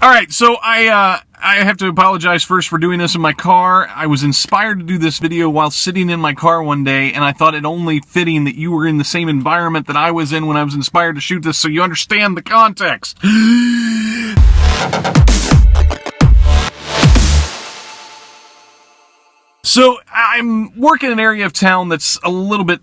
All right, so I have to apologize first for doing this in my car. I was inspired to do this video while sitting in my car one day, and I thought it only fitting that you were in the same environment that I was in when I was inspired to shoot this, so you understand the context. So I'm working in an area of town that's a little bit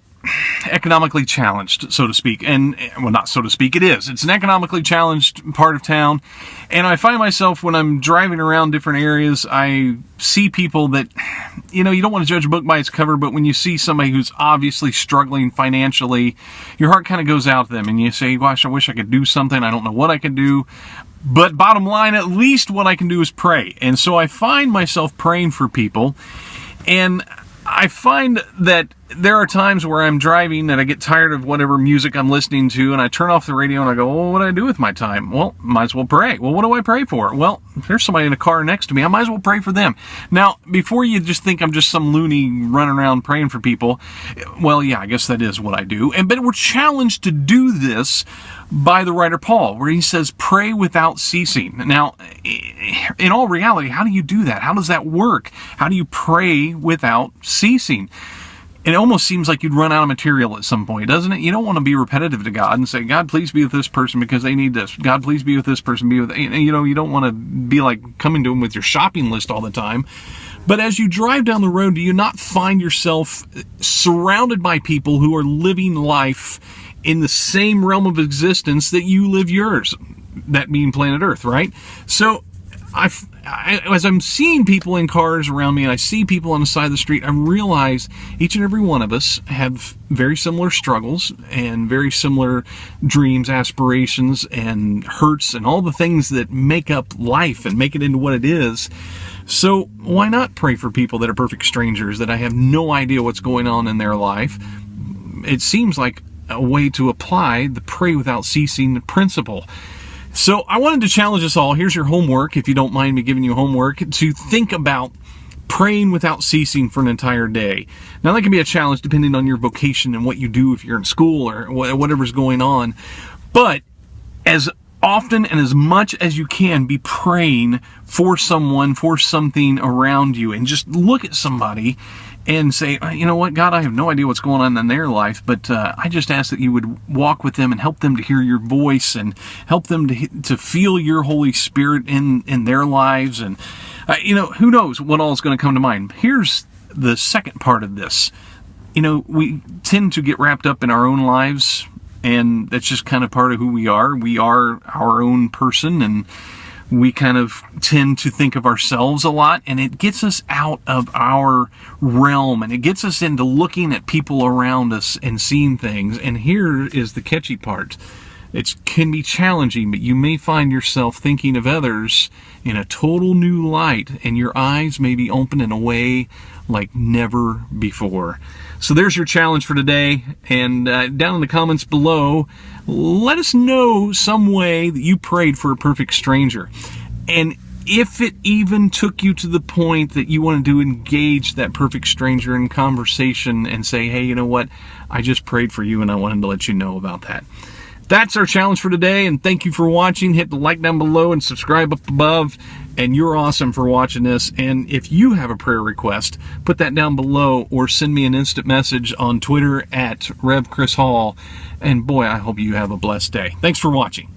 economically challenged, so to speak. And, well, not so to speak, it is. It's an economically challenged part of town. And I find myself, when I'm driving around different areas, I see people that, you don't want to judge a book by its cover, but when you see somebody who's obviously struggling financially, your heart kind of goes out to them. And you say, gosh, I wish I could do something. I don't know what I could do. But bottom line, at least what I can do is pray. And so I find myself praying for people. And I find that there are times where I'm driving and I get tired of whatever music I'm listening to, and I turn off the radio and I go, well, what do I do with my time? Well, might as well pray. Well, what do I pray for? Well, there's somebody in a car next to me. I might as well pray for them. Now, before you just think I'm just some loony running around praying for people, well, yeah, I guess that is what I do. But we're challenged to do this by the writer Paul, where he says, pray without ceasing. Now, in all reality, how do you do that? How does that work? How do you pray without ceasing? It almost seems like you'd run out of material at some point, doesn't it? You don't want to be repetitive to God and say, God, please be with this person because they need this. God, please be with this person. You don't want to be like coming to him with your shopping list all the time. But as you drive down the road, do you not find yourself surrounded by people who are living life in the same realm of existence that you live yours? That being planet Earth, right? So as I'm seeing people in cars around me and I see people on the side of the street, I realize each and every one of us have very similar struggles and very similar dreams, aspirations, and hurts and all the things that make up life and make it into what it is. So why not pray for people that are perfect strangers, that I have no idea what's going on in their life? It seems like a way to apply the pray without ceasing principle. So I wanted to challenge us all. Here's your homework, if you don't mind me giving you homework, to think about praying without ceasing for an entire day. Now, that can be a challenge depending on your vocation and what you do if you're in school or whatever's going on. But as often and as much as you can, be praying for someone, for something around you, and just look at somebody and say, you know what, God, I have no idea what's going on in their life, but I just ask that you would walk with them and help them to hear your voice and help them to feel your Holy Spirit in their lives. And, who knows what all is going to come to mind. Here's the second part of this. We tend to get wrapped up in our own lives, and that's just kind of part of who we are. We are our own person, and we kind of tend to think of ourselves a lot, and it gets us out of our realm, and it gets us into looking at people around us and seeing things. And here is the catchy part. It can be challenging, but you may find yourself thinking of others in a total new light, and your eyes may be open in a way like never before. So there's your challenge for today. And down in the comments below, let us know some way that you prayed for a perfect stranger. And if it even took you to the point that you wanted to engage that perfect stranger in conversation and say, hey, you know what? I just prayed for you and I wanted to let you know about that. That's our challenge for today, and thank you for watching. Hit the like down below and subscribe up above, and you're awesome for watching this. And if you have a prayer request, put that down below or send me an instant message on Twitter at Rev Chris Hall. And boy, I hope you have a blessed day. Thanks for watching.